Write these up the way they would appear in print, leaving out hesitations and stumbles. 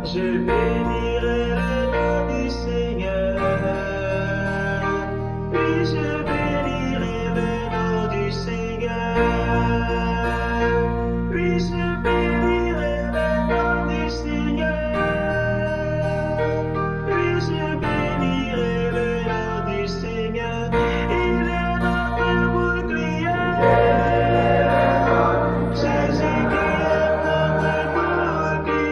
Je bénirai le nom du Seigneur. Oui, je bénirai le nom du Seigneur. Oui, je bénirai le nom du Seigneur. Oui, je bénirai le nom du Seigneur. Il est notre bouclier. Jésus qui est notre bouclier.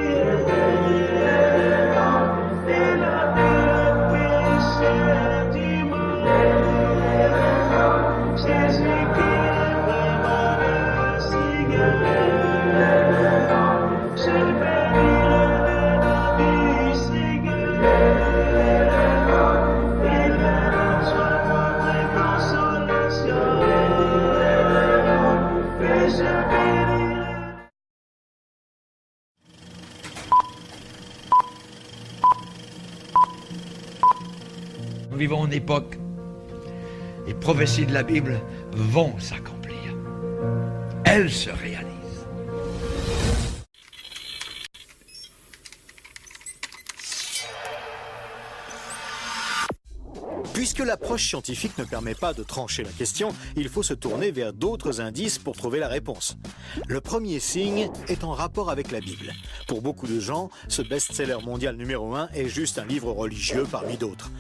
Il a pris le péché du monde. Jésus qui est vraiment le Seigneur. Je bénirai le nom du Seigneur. Il est notre joie, notre consolation. Et je bénirai. Nous vivons une époque, les prophéties de la Bible vont s'accomplir. Elles se réalisent. Puisque l'approche scientifique ne permet pas de trancher la question, il faut se tourner vers d'autres indices pour trouver la réponse. Le premier signe est en rapport avec la Bible. Pour beaucoup de gens, ce best-seller mondial numéro 1 est juste un livre religieux parmi d'autres.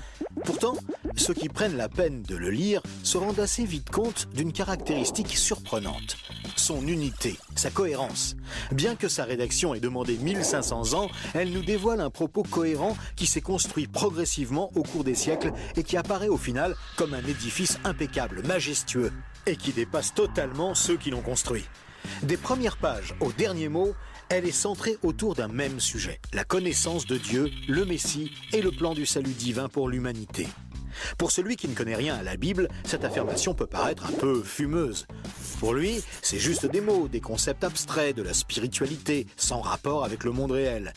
Pourtant, ceux qui prennent la peine de le lire se rendent assez vite compte d'une caractéristique surprenante. Son unité, sa cohérence. Bien que sa rédaction ait demandé 1500 ans, elle nous dévoile un propos cohérent qui s'est construit progressivement au cours des siècles et qui apparaît au final comme un édifice impeccable, majestueux, et qui dépasse totalement ceux qui l'ont construit. Des premières pages au dernier mot, elle est centrée autour d'un même sujet, la connaissance de Dieu, le Messie et le plan du salut divin pour l'humanité. Pour celui qui ne connaît rien à la Bible, cette affirmation peut paraître un peu fumeuse. Pour lui, c'est juste des mots, des concepts abstraits, de la spiritualité, sans rapport avec le monde réel.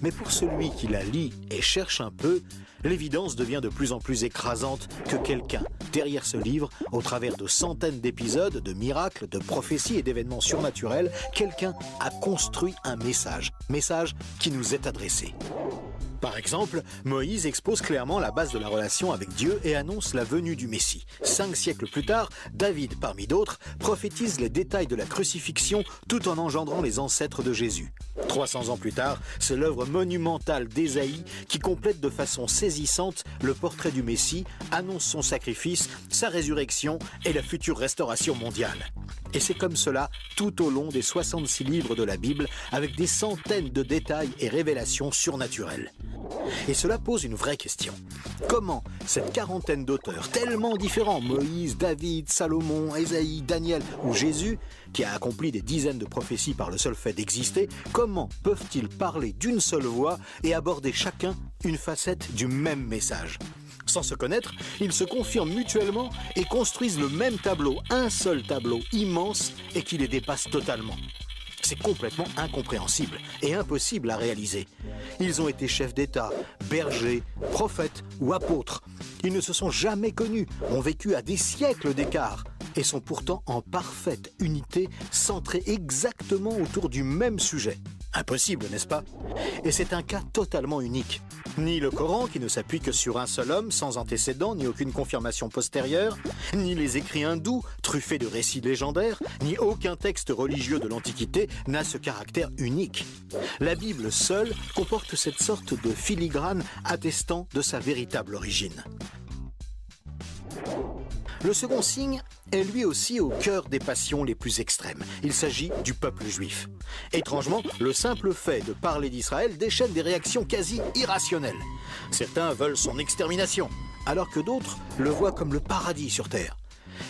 Mais pour celui qui la lit et cherche un peu, l'évidence devient de plus en plus écrasante que quelqu'un, derrière ce livre, au travers de centaines d'épisodes, de miracles, de prophéties et d'événements surnaturels, quelqu'un a construit un message qui nous est adressé. Par exemple, Moïse expose clairement la base de la relation avec Dieu et annonce la venue du Messie. 5 siècles plus tard, David, parmi d'autres, prophétise les détails de la crucifixion tout en engendrant les ancêtres de Jésus. 300 ans plus tard, c'est l'œuvre monumentale d'Ésaïe qui complète de façon saisissante le portrait du Messie, annonce son sacrifice, sa résurrection et la future restauration mondiale. Et c'est comme cela tout au long des 66 livres de la Bible, avec des centaines de détails et révélations surnaturelles. Et cela pose une vraie question. Comment cette quarantaine d'auteurs tellement différents, Moïse, David, Salomon, Ésaïe, Daniel ou Jésus, qui a accompli des dizaines de prophéties par le seul fait d'exister, comment peuvent-ils parler d'une seule voix et aborder chacun une facette du même message ? Sans se connaître, ils se confirment mutuellement et construisent le même tableau, un seul tableau immense et qui les dépasse totalement. C'est complètement incompréhensible et impossible à réaliser. Ils ont été chefs d'État, bergers, prophètes ou apôtres. Ils ne se sont jamais connus, ont vécu à des siècles d'écart et sont pourtant en parfaite unité, centrés exactement autour du même sujet. Impossible, n'est-ce pas? Et c'est un cas totalement unique. Ni le Coran, qui ne s'appuie que sur un seul homme, sans antécédent, ni aucune confirmation postérieure, ni les écrits hindous, truffés de récits légendaires, ni aucun texte religieux de l'Antiquité n'a ce caractère unique. La Bible seule comporte cette sorte de filigrane attestant de sa véritable origine. Le second signe est lui aussi au cœur des passions les plus extrêmes. Il s'agit du peuple juif. Étrangement, le simple fait de parler d'Israël déchaîne des réactions quasi irrationnelles. Certains veulent son extermination, alors que d'autres le voient comme le paradis sur terre.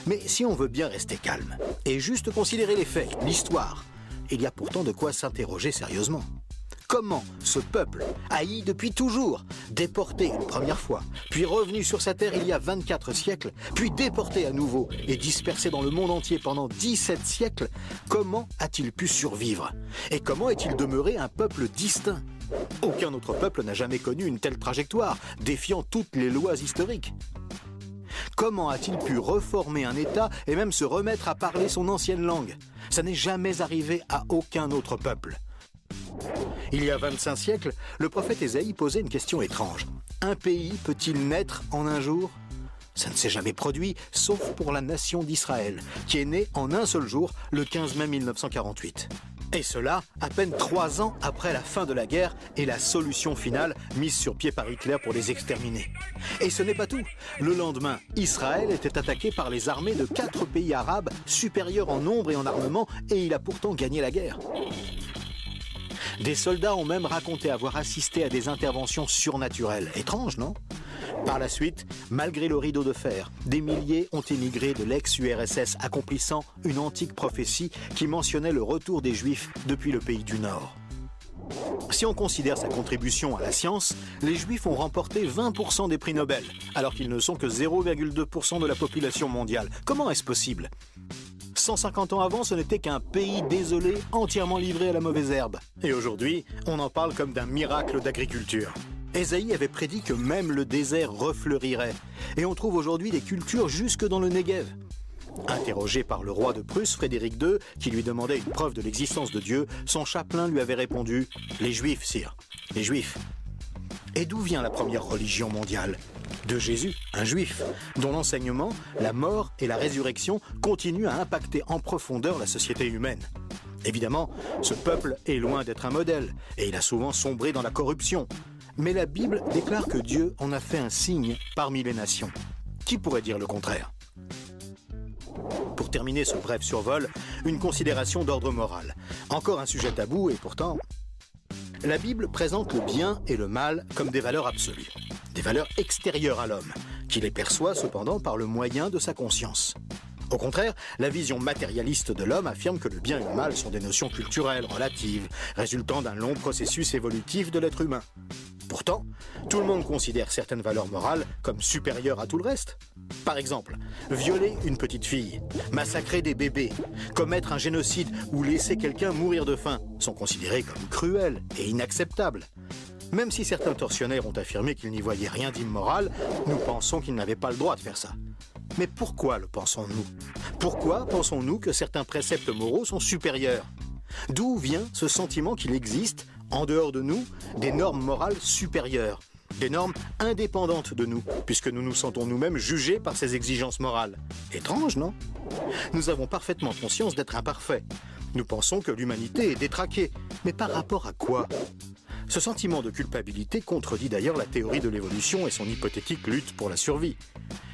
Mais si on veut bien rester calme et juste considérer les faits, l'histoire, il y a pourtant de quoi s'interroger sérieusement. Comment ce peuple, haï depuis toujours, déporté une première fois, puis revenu sur sa terre il y a 24 siècles, puis déporté à nouveau et dispersé dans le monde entier pendant 17 siècles, comment a-t-il pu survivre? Et comment est-il demeuré un peuple distinct? Aucun autre peuple n'a jamais connu une telle trajectoire, défiant toutes les lois historiques. Comment a-t-il pu reformer un État et même se remettre à parler son ancienne langue? Ça n'est jamais arrivé à aucun autre peuple. Il y a 25 siècles, le prophète Ésaïe posait une question étrange. Un pays peut-il naître en un jour? Ça ne s'est jamais produit, sauf pour la nation d'Israël, qui est née en un seul jour, le 15 mai 1948. Et cela, à peine 3 ans après la fin de la guerre et la solution finale mise sur pied par Hitler pour les exterminer. Et ce n'est pas tout. Le lendemain, Israël était attaqué par les armées de 4 pays arabes supérieurs en nombre et en armement, et il a pourtant gagné la guerre. Des soldats ont même raconté avoir assisté à des interventions surnaturelles. Étrange, non? Par la suite, malgré le rideau de fer, des milliers ont émigré de l'ex-URSS, accomplissant une antique prophétie qui mentionnait le retour des Juifs depuis le pays du Nord. Si on considère sa contribution à la science, les Juifs ont remporté 20% des prix Nobel, alors qu'ils ne sont que 0,2% de la population mondiale. Comment est-ce possible? 150 ans avant, ce n'était qu'un pays désolé, entièrement livré à la mauvaise herbe. Et aujourd'hui, on en parle comme d'un miracle d'agriculture. Ésaïe avait prédit que même le désert refleurirait. Et on trouve aujourd'hui des cultures jusque dans le Negev. Interrogé par le roi de Prusse, Frédéric II, qui lui demandait une preuve de l'existence de Dieu, son chapelain lui avait répondu « Les Juifs, sire, les Juifs ». Et d'où vient la première religion mondiale? De Jésus, un Juif, dont l'enseignement, la mort et la résurrection continuent à impacter en profondeur la société humaine. Évidemment, ce peuple est loin d'être un modèle, et il a souvent sombré dans la corruption. Mais la Bible déclare que Dieu en a fait un signe parmi les nations. Qui pourrait dire le contraire? Pour terminer ce bref survol, une considération d'ordre moral. Encore un sujet tabou et pourtant... La Bible présente le bien et le mal comme des valeurs absolues, des valeurs extérieures à l'homme, qui les perçoit cependant par le moyen de sa conscience. Au contraire, la vision matérialiste de l'homme affirme que le bien et le mal sont des notions culturelles, relatives, résultant d'un long processus évolutif de l'être humain. Pourtant, tout le monde considère certaines valeurs morales comme supérieures à tout le reste. Par exemple, violer une petite fille, massacrer des bébés, commettre un génocide ou laisser quelqu'un mourir de faim sont considérés comme cruels et inacceptables. Même si certains tortionnaires ont affirmé qu'ils n'y voyaient rien d'immoral, nous pensons qu'ils n'avaient pas le droit de faire ça. Mais pourquoi le pensons-nous? Pourquoi pensons-nous que certains préceptes moraux sont supérieurs? D'où vient ce sentiment qu'il existe, en dehors de nous, des normes morales supérieures, des normes indépendantes de nous, puisque nous nous sentons nous-mêmes jugés par ces exigences morales? Étrange, non? Nous avons parfaitement conscience d'être imparfaits. Nous pensons que l'humanité est détraquée. Mais par rapport à quoi? Ce sentiment de culpabilité contredit d'ailleurs la théorie de l'évolution et son hypothétique lutte pour la survie.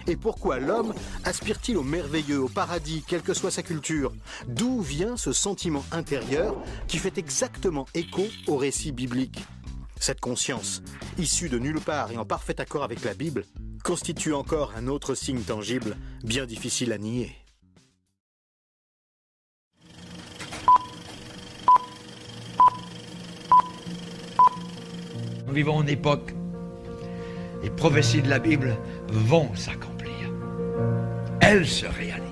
Et pourquoi l'homme aspire-t-il au merveilleux, au paradis, quelle que soit sa culture? D'où vient ce sentiment intérieur qui fait exactement écho au récit biblique? Cette conscience, issue de nulle part et en parfait accord avec la Bible, constitue encore un autre signe tangible, bien difficile à nier. Nous vivons une époque, les prophéties de la Bible vont s'accomplir. Elles se réalisent.